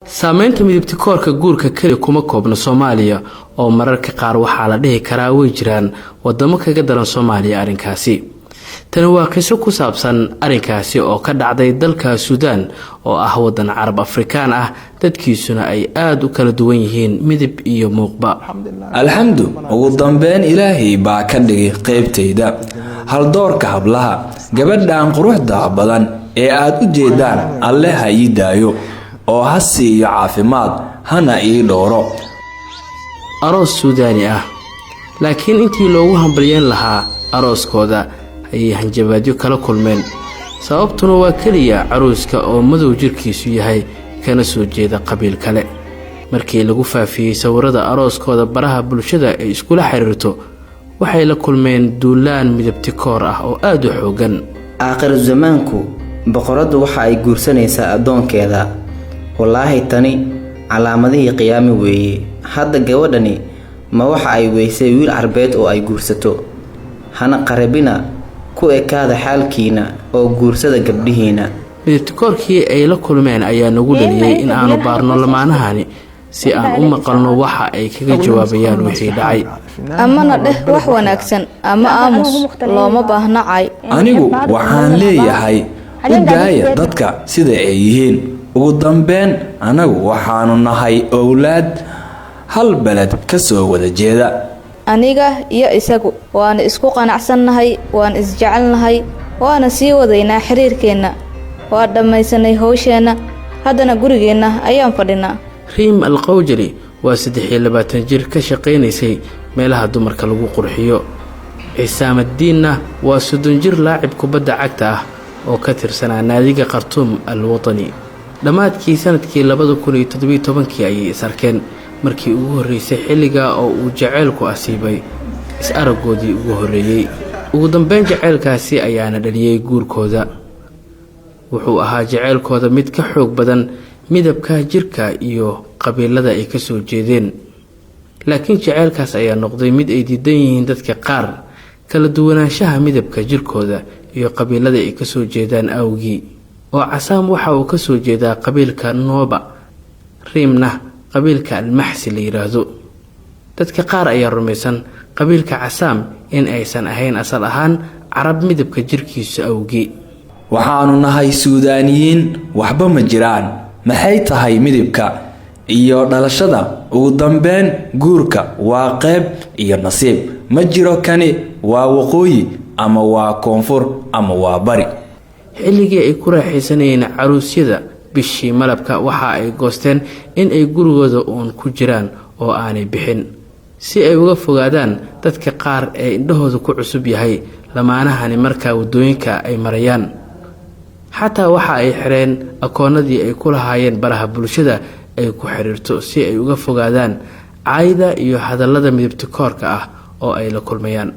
Saamaynta midabtikoorka guurka kaliya kuma koobna Soomaaliya oo mararka qaar waxaa la dhihi karaa way jiraan wadamo kaga daran Soomaaliya arrinkaasi. Tani waa qiso ku saabsan arrinkaasi oo ka dhacday dalka Suudaan oo ah wadan Carab Afrikaan ah dadkiisuna ay aad u kala duwan yihiin midab iyo muuqba. Alxamdu ugu dambeyn Ilaahay baa ka dhigay qaybtayda hal doorka hablaha gabadhan quruxda badan ee aad u jeedaan Alle ha ii daayo oo hasi iyo caafimaad hana ii dhooro. Aroos Suudaani ah laakiin intii loogu hambalyeyn lahaa arooskooda ay hanjabaadyo kala kulmeen sababtuna waa kaliya caruuska oo madow jirkiisu yahay kana soo jeeda qabiil kale. Markii lagu faafiyay sawirada arooskooda baraha bulshada ay iskula xiriirto waxay la kulmeen duulaan midabtikoor ah oo aad u xoogan. aakhir zamaanku boqoradu waxa ay guursanaysaa adoonkeeda. wallaahi tani calaamadihii qiyaami weeye. hadda gabadhani ma waxa ay weysay wiil carbeed oo ay guursato. hana qarabina ku ekaada xaalkiina oo guursada gabdhihiina. midabtikoorkii ay la kulmeen ayaa nagu dhaliyay in aanu baarno lamaanahani si aan u maqalno waxa ay kaga jawaabayaan wixii dhacay. amana dheh wax wanaagsan ama aamus looma baahnacay. anigu waxaan leeyahay u daaya dadka sida ay yihiin. ugu dambeyn anagu waxaanu nahay awlaad hal balad ka soo wada jeeda. aniga iyo isagu waan isku qanacsannahay, waan isjecelnahay, waana sii wadaynaa xiriirkeena. waa dhamaysanay hawsheena, haddana gurigeena ayaan fadhinaa. Riim Al-Qawjari waa 23 jir ka shaqeynaysay meelaha dumarka lagu qurxiyo. Cisaam Diinna waa 30 jir laacib kubadda cagta ah oo ka tirsanaa naadiga Khartoum Al-Watani. dhamaadkii sanadkii 2017 ayay isarkeen markii ugu horeysay xilliga oo uu jaceylku asiibay is-aragoodii ugu horeeyay. ugu dambeyn jaceylkaasi ayaana dhaliyay guurkooda. wuxuu ahaa jaceylkooda mid ka xoog badan midabka jirka iyo qabiilada ay ka soo jeedeen. laakiin jaceylkaas ayaa noqday mid ay diidan yihiin dadka qaar kala duwanaanshaha midabka jirkooda iyo qabiilada ay ka soo jeedaan awgii. oo Casaam waxa uu ka soo jeedaa qabiilka Nooba, Riimna qabiilka Al-Maxsi la yiraahdo. dadka qaar ayaa rumaysan qabiilka Casaam in aysan ahayn asal ahaan Carab midabka jirkiisa awgii. waxaanu nahay Suudaaniyiin waxba ma jiraan. maxay tahay midabka iyo dhalashada? ugu dambeyn guurka waa qayb iyo nasiib. ma jiro kani waa waqooyi ama waa koonfur ama waa bari. xilligii ay ku raaxaysanayeen caruusyada bishii malabka waxa ay goosteen in ay gurigooda uun ku jiraan oo aanay bixin si ay uga fogaadaan dadka qaar ee indhahooda ku cusub yahay lamaanahani marka wadooyinka ay marayaan. xataa waxa ay xireen akoonadii ay ku lahaayeen baraha bulshada ay ku xiriirto si ay uga fogaadaan caayda iyo hadallada midabtikoorka ah oo ay la kulmayaan.